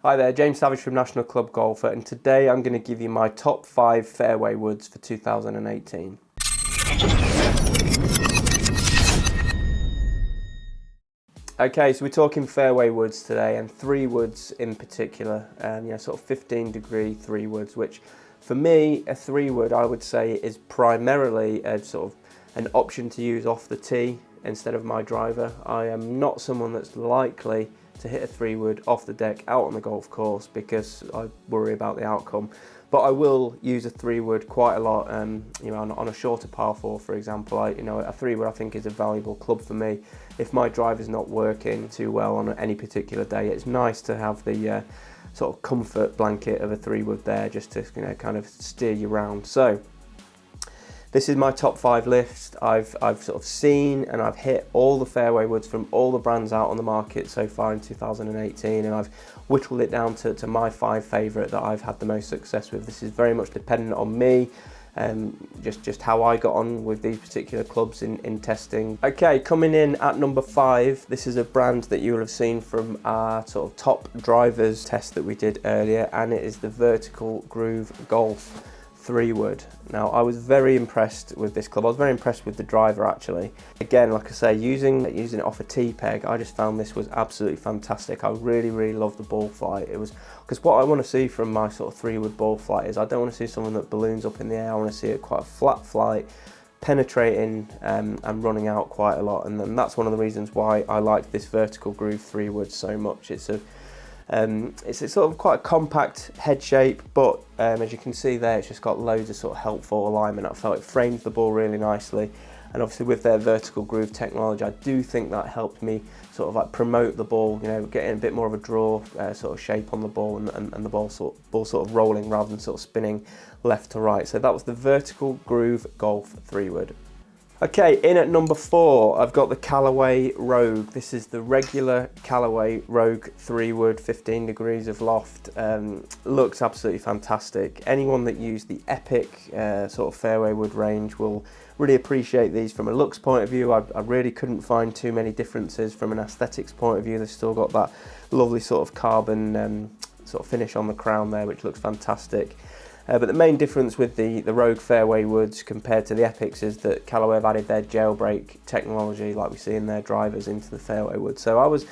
Hi there, James Savage from National Club Golfer, and today I'm going to give you my top 5 fairway woods for 2018. Okay, so we're talking fairway woods today, and 3 woods in particular, sort of 15 degree 3 woods, which for me, a 3 wood I would say is primarily a sort of an option to use off the tee instead of my driver. I am not someone that's likely to hit a 3 wood off the deck out on the golf course because I worry about the outcome. But I will use a 3 wood quite a lot, on a shorter par 4, for example. A 3 wood I think is a valuable club for me. If my drive is not working too well on any particular day, it's nice to have the sort of comfort blanket of a 3 wood there just to kind of steer you around. So this is my top 5 list. I've sort of seen and I've hit all the fairway woods from all the brands out on the market so far in 2018, and I've whittled it down to my 5 favourite that I've had the most success with. This is very much dependent on me, just how I got on with these particular clubs in testing. Okay, coming in at number 5, this is a brand that you will have seen from our sort of top drivers test that we did earlier, and it is the Vertical Groove Golf 3 wood. Now, I was very impressed with this club. I was very impressed with the driver actually. Again, like I say, using it off a tee peg, I just found this was absolutely fantastic. I really loved the ball flight. It was because what I want to see from my sort of 3 wood ball flight is I don't want to see someone that balloons up in the air. I want to see it quite a flat flight, penetrating and running out quite a lot. And then that's one of the reasons why I liked this Vertical Groove 3 wood so much. It's a sort of quite a compact head shape, but as you can see there, it's just got loads of sort of helpful alignment. I felt it framed the ball really nicely, and obviously with their vertical groove technology, I do think that helped me sort of like promote the ball, getting a bit more of a draw sort of shape on the ball, and the ball sort of rolling rather than sort of spinning left to right. So that was the Vertical Groove Golf 3 wood. Okay, in at number 4, I've got the Callaway Rogue. This is the regular Callaway Rogue 3 wood, 15 degrees of loft. Looks absolutely fantastic. Anyone that used the Epic sort of fairway wood range will really appreciate these from a looks point of view. I really couldn't find too many differences from an aesthetics point of view. They've still got that lovely sort of carbon sort of finish on the crown there, which looks fantastic. But the main difference with the Rogue fairway woods compared to the Epics is that Callaway have added their Jailbreak technology, like we see in their drivers, into the fairway wood. So I was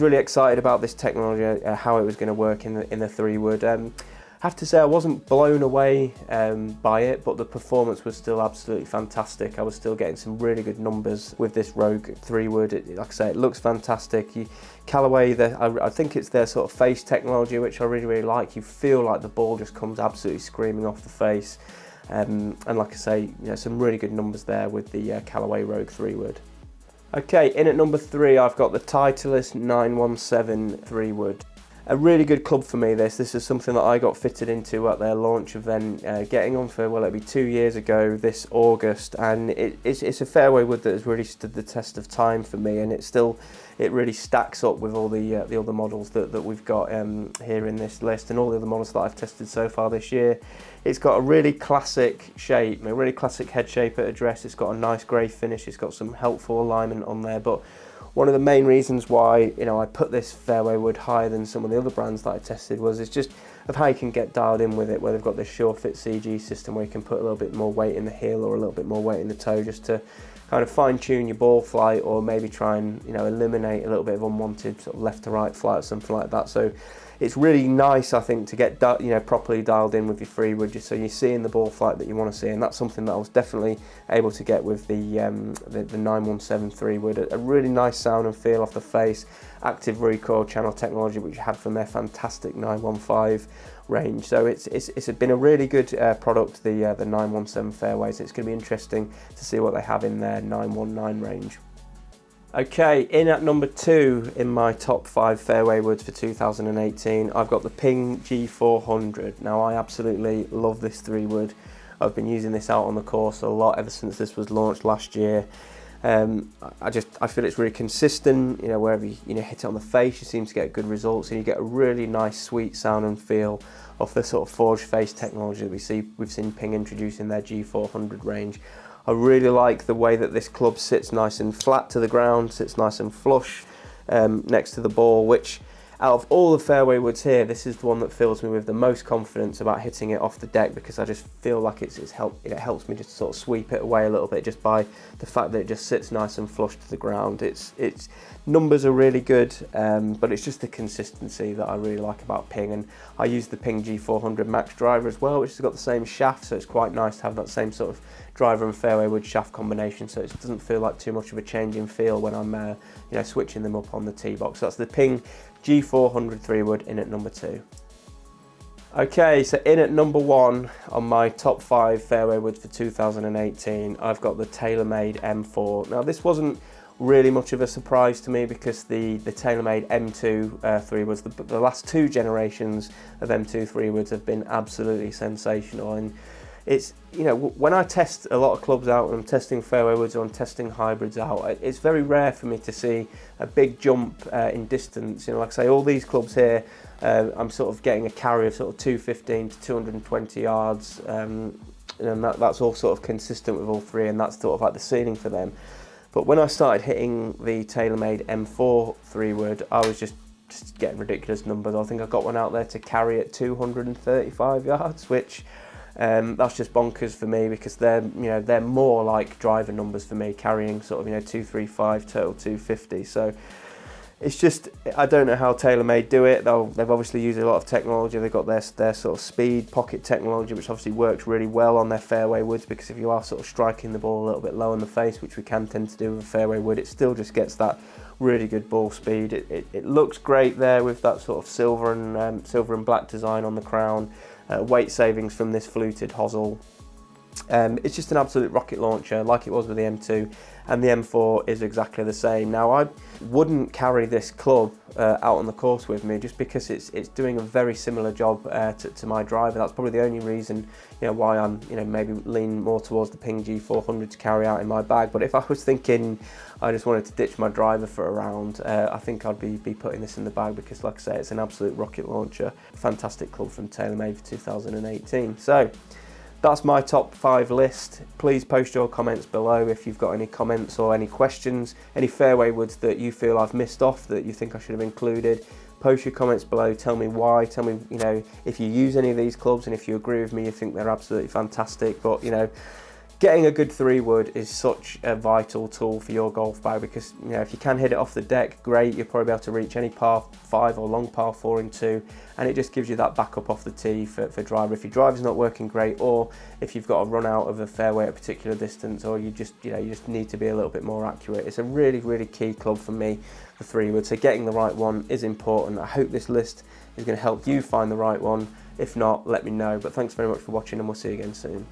really excited about this technology, how it was going to work in the 3 wood. I have to say I wasn't blown away by it, but the performance was still absolutely fantastic. I was still getting some really good numbers with this Rogue 3 wood. Like I say, it looks fantastic. Callaway, I think it's their sort of face technology, which I really like. You feel like the ball just comes absolutely screaming off the face. And like I say, some really good numbers there with the Callaway Rogue 3 wood. Okay, in at number 3, I've got the Titleist 917 3 wood. A really good club for me, this is something that I got fitted into at their launch event, getting on for, well, it'll be 2 years ago this August, and it's a fairway wood that has really stood the test of time for me, and it really stacks up with all the other models that we've got here in this list, and all the other models that I've tested so far this year. It's got a really classic shape, a really classic head shape at address. It's got a nice grey finish, it's got some helpful alignment on there, but one of the main reasons why I put this fairway wood higher than some of the other brands that I tested is just of how you can get dialed in with it, where they've got this sure fit CG system where you can put a little bit more weight in the heel or a little bit more weight in the toe, just to kind of fine tune your ball flight, or maybe try and eliminate a little bit of unwanted sort of left to right flight or something like that. So it's really nice, I think, to get properly dialed in with your 3 wood, just so you're seeing the ball flight that you want to see, and that's something that I was definitely able to get with the 917 3 wood. A really nice sound and feel off the face, active recoil channel technology, which you had from their fantastic 915 range. So it's been a really good product, the 917 fairways. It's going to be interesting to see what they have in their 919 range. Okay, in at number 2 in my top 5 fairway woods for 2018, I've got the Ping G400. Now, I absolutely love this 3 wood. I've been using this out on the course a lot ever since this was launched last year. I feel it's really consistent. Wherever you hit it on the face, you seem to get good results, and you get a really nice, sweet sound and feel off the sort of forged face technology that we've seen Ping introduce in their G400 range. I really like the way that this club sits nice and flat to the ground, sits nice and flush next to the ball, which out of all the fairway woods here, this is the one that fills me with the most confidence about hitting it off the deck, because I just feel like it helps me just sort of sweep it away a little bit just by the fact that it just sits nice and flush to the ground. Its numbers are really good, but it's just the consistency that I really like about Ping. And I use the Ping G400 Max driver as well, which has got the same shaft, so it's quite nice to have that same sort of driver and fairway wood shaft combination, so it doesn't feel like too much of a change in feel when I'm you know, switching them up on the tee box. So that's the Ping G400 3-wood in at number 2. Okay, so in at number 1 on my top 5 fairway woods for 2018, I've got the TaylorMade M4. Now this wasn't really much of a surprise to me, because the TaylorMade M2 3-woods, the last 2 generations of M2 3-woods have been absolutely sensational. And it's, you know, when I test a lot of clubs out, and I'm testing fairway woods or I'm testing hybrids out, it's very rare for me to see a big jump in distance. You know, like I say, all these clubs here, I'm sort of getting a carry of sort of 215 to 220 yards, and that's all sort of consistent with all 3, and that's sort of like the ceiling for them. But when I started hitting the TaylorMade M4 3-wood, I was just getting ridiculous numbers. I think I got one out there to carry at 235 yards, which that's just bonkers for me, because they're more like driver numbers for me, carrying sort of 235 total 250. So it's just, I don't know how TaylorMade do it. They've obviously used a lot of technology. They've got their sort of speed pocket technology, which obviously works really well on their fairway woods, because if you are sort of striking the ball a little bit low in the face, which we can tend to do with a fairway wood, it still just gets that really good ball speed. It looks great there with that sort of silver and black design on the crown. Weight savings from this fluted hosel. It's just an absolute rocket launcher, like it was with the M2, and the M4 is exactly the same. Now, I wouldn't carry this club out on the course with me, just because it's doing a very similar job to my driver. That's probably the only reason why I'm maybe lean more towards the Ping G400 to carry out in my bag. But if I was thinking I just wanted to ditch my driver for a round, I think I'd be putting this in the bag, because like I say, it's an absolute rocket launcher. Fantastic club from TaylorMade for 2018. So that's my top 5 list. Please post your comments below if you've got any comments or any questions, any fairway woods that you feel I've missed off that you think I should have included. Post your comments below, tell me why, tell me if you use any of these clubs, and if you agree with me, you think they're absolutely fantastic. But getting a good 3-wood is such a vital tool for your golf bag, because if you can hit it off the deck, great, you'll probably be able to reach any par 5 or long par 4 in 2, and it just gives you that backup off the tee for driver if your driver's not working great, or if you've got to run out of a fairway at a particular distance, or you just need to be a little bit more accurate. It's a really, really key club for me, the 3-wood, so getting the right one is important. I hope this list is going to help you find the right one. If not, let me know. But thanks very much for watching, and we'll see you again soon.